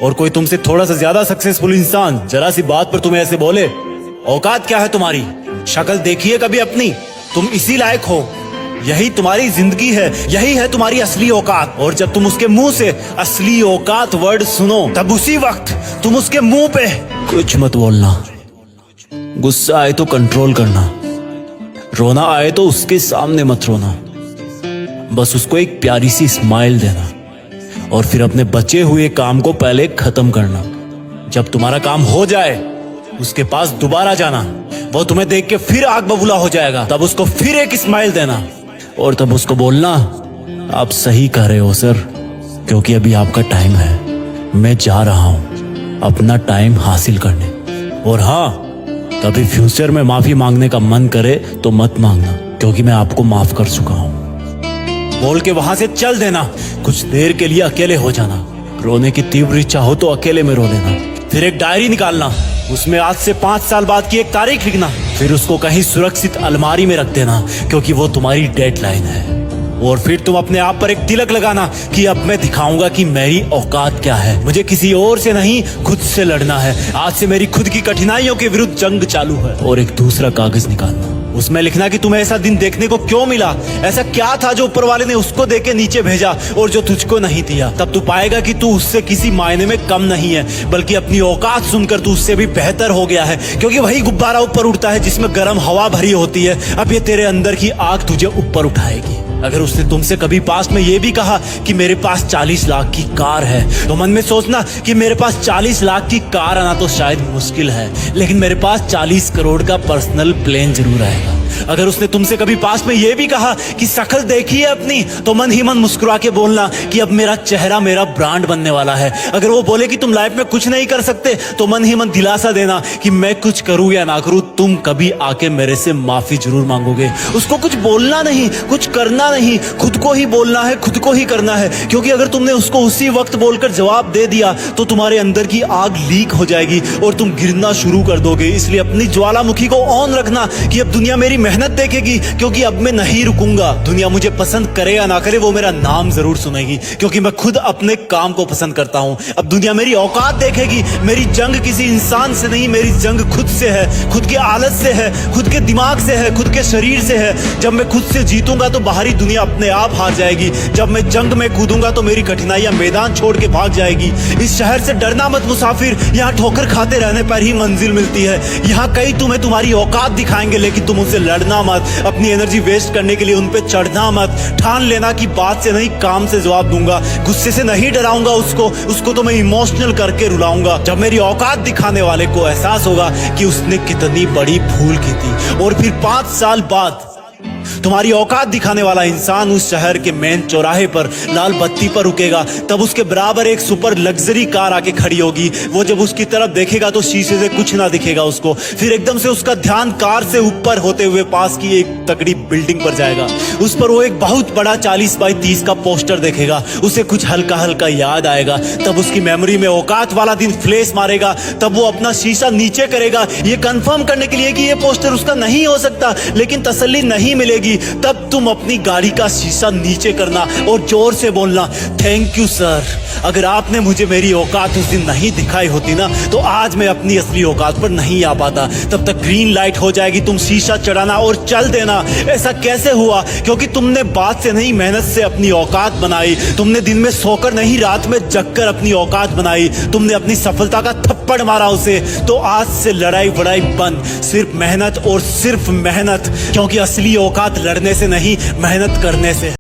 और कोई तुमसे थोड़ा सा ज्यादा सक्सेसफुल इंसान जरा सी बात पर तुम्हें ऐसे बोले, औकात क्या है तुम्हारी, शक्ल देखिए कभी अपनी, तुम इसी लायक हो, यही तुम्हारी जिंदगी है, यही है तुम्हारी असली औकात। और जब तुम उसके मुंह से असली औकात वर्ड सुनो, तब उसी वक्त तुम उसके मुंह पे कुछ मत बोलना। गुस्सा आए तो कंट्रोल करना, रोना आए तो उसके सामने मत रोना, बस उसको एक प्यारी सी स्माइल देना और फिर अपने बचे हुए काम को पहले खत्म करना। जब तुम्हारा काम हो जाए उसके पास दोबारा जाना, वो तुम्हें देख के फिर आग बबूला हो जाएगा, तब उसको फिर एक स्माइल देना और तब उसको बोलना, आप सही कह रहे हो सर, क्योंकि अभी आपका टाइम है, मैं जा रहा हूं अपना टाइम हासिल करने। और हाँ, कभी फ्यूचर में माफी मांगने का मन करे तो मत मांगना, क्योंकि मैं आपको माफ कर चुका हूं। बोल के वहां से चल देना, कुछ देर के लिए अकेले हो जाना, रोने की तीव्र इच्छा हो तो अकेले में रो लेना, फिर एक डायरी निकालना, उसमें आज से 5 साल बाद की एक तारीख लिखना, फिर उसको कहीं सुरक्षित अलमारी में रख देना, क्योंकि वो तुम्हारी डेडलाइन है। और फिर तुम अपने आप पर एक तिलक लगाना कि अब मैं दिखाऊंगा कि मेरी औकात क्या है, मुझे किसी और से नहीं खुद से लड़ना है, आज से मेरी खुद की कठिनाइयों के विरुद्ध जंग चालू है। और एक दूसरा कागज निकालना, उसमें लिखना कि तुम्हें ऐसा दिन देखने को क्यों मिला, ऐसा क्या था जो ऊपर वाले ने उसको देके नीचे भेजा और जो तुझको नहीं दिया। तब तू पाएगा कि तू उससे किसी मायने में कम नहीं है, बल्कि अपनी औकात सुनकर तू उससे भी बेहतर हो गया है, क्योंकि वही गुब्बारा ऊपर उड़ता है जिसमें गर्म हवा भरी होती है। अब ये तेरे अंदर की आग तुझे ऊपर उठाएगी। अगर उसने तुमसे कभी पास में ये भी कहा कि मेरे पास 40 लाख की कार है, तो मन में सोचना कि मेरे पास 40 लाख की कार आना तो शायद मुश्किल है, लेकिन मेरे पास 40 करोड़ का पर्सनल प्लेन जरूर आएगा। अगर उसने तुमसे कभी पास में ये भी कहा कि शक्ल देखी है अपनी, तो मन ही मन मुस्कुरा के बोलना कि अब मेरा चेहरा मेरा ब्रांड बनने वाला है। अगर वो बोले कि तुम लाइफ में कुछ नहीं कर सकते, तो मन ही मन दिलासा देना कि मैं कुछ करूं या ना करूं, तुम कभी आके मेरे से माफी जरूर मांगोगे। उसको कुछ बोलना नहीं, कुछ करना नहीं, खुद को ही बोलना है, खुद को ही करना है, क्योंकि अगर तुमने उसको उसी वक्त बोलकर जवाब दे दिया तो तुम्हारे अंदर की आग लीक हो जाएगी और तुम गिरना शुरू कर दोगे। इसलिए अपनी ज्वालामुखी को ऑन रखना कि अब दुनिया मेरी मेहनत देखेगी, क्योंकि अब मैं नहीं रुकूंगा। दुनिया मुझे पसंद करे या ना करे, वो मेरा नाम जरूर सुनेगी, क्योंकि मैं खुद अपने काम को पसंद करता हूं। अब दुनिया मेरी औकात देखेगी। मेरी जंग किसी इंसान से नहीं, मेरी जंग खुद से है, खुद की आदत से है, खुद के दिमाग से है, खुद के शरीर से है। जब मैं खुद से जीतूंगा तो बाहरी दुनिया अपने आप हार जाएगी। जब मैं जंग में कूदूंगा तो मेरी कठिनाइयां मैदान छोड़ के भाग जाएगी। इस शहर से डरना मत मुसाफिर, यहाँ ठोकर खाते रहने पर ही मंजिल मिलती है। यहाँ कई तुम्हें तुम्हारी औकात दिखाएंगे, लेकिन तुम उनसे लड़ना मत, अपनी एनर्जी वेस्ट करने के लिए उन पे चढ़ना मत। ठान लेना कि बात से नहीं काम से जवाब दूंगा, गुस्से से नहीं डराऊंगा उसको तो मैं इमोशनल करके रुलाऊंगा। जब मेरी औकात दिखाने वाले को एहसास होगा कि उसने कितनी बड़ी भूल की थी, और फिर 5 साल बाद तुम्हारी औकात दिखाने वाला इंसान उस शहर के मेन चौराहे पर लाल बत्ती पर रुकेगा, तब उसके बराबर एक सुपर लग्जरी कार आके खड़ी होगी। वो जब उसकी तरफ देखेगा तो शीशे से कुछ ना दिखेगा उसको। फिर एकदम से उसका ध्यान कार से ऊपर होते हुए पास की एक तगड़ी बिल्डिंग पर जाएगा। उस पर वो एक बहुत बड़ा 40 बाई 30 का पोस्टर देखेगा। उसे कुछ हल्का हल्का याद आएगा। तब उसकी मेमोरी में औकात वाला दिन फ्लैश मारेगा। तब वो अपना शीशा नीचे करेगा, ये कंफर्म करने के लिए कि ये पोस्टर उसका नहीं हो सकता, लेकिन तसल्ली नहीं मिलेगी। तब तुम अपनी गाड़ी का शीशा नीचे करना और जोर से बोलना, थैंक यू सर, अगर आपने मुझे मेरी औकात उस दिन नहीं दिखाई होती ना, तो आज मैं अपनी असली औकात पर नहीं आ पाता। तब तक ग्रीन लाइट हो जाएगी, तुम शीशा चढ़ाना और चल देना। ऐसा कैसे हुआ? क्योंकि तुमने बात से नहीं मेहनत से अपनी औकात बनाई। तुमने दिन में सोकर नहीं रात में जगकर अपनी औकात बनाई। तुमने अपनी सफलता का थप्पड़ मारा उसे। तो आज से लड़ाई वड़ाई बंद, सिर्फ मेहनत और सिर्फ मेहनत, क्योंकि असली औकात लड़ने से नहीं, मेहनत करने से।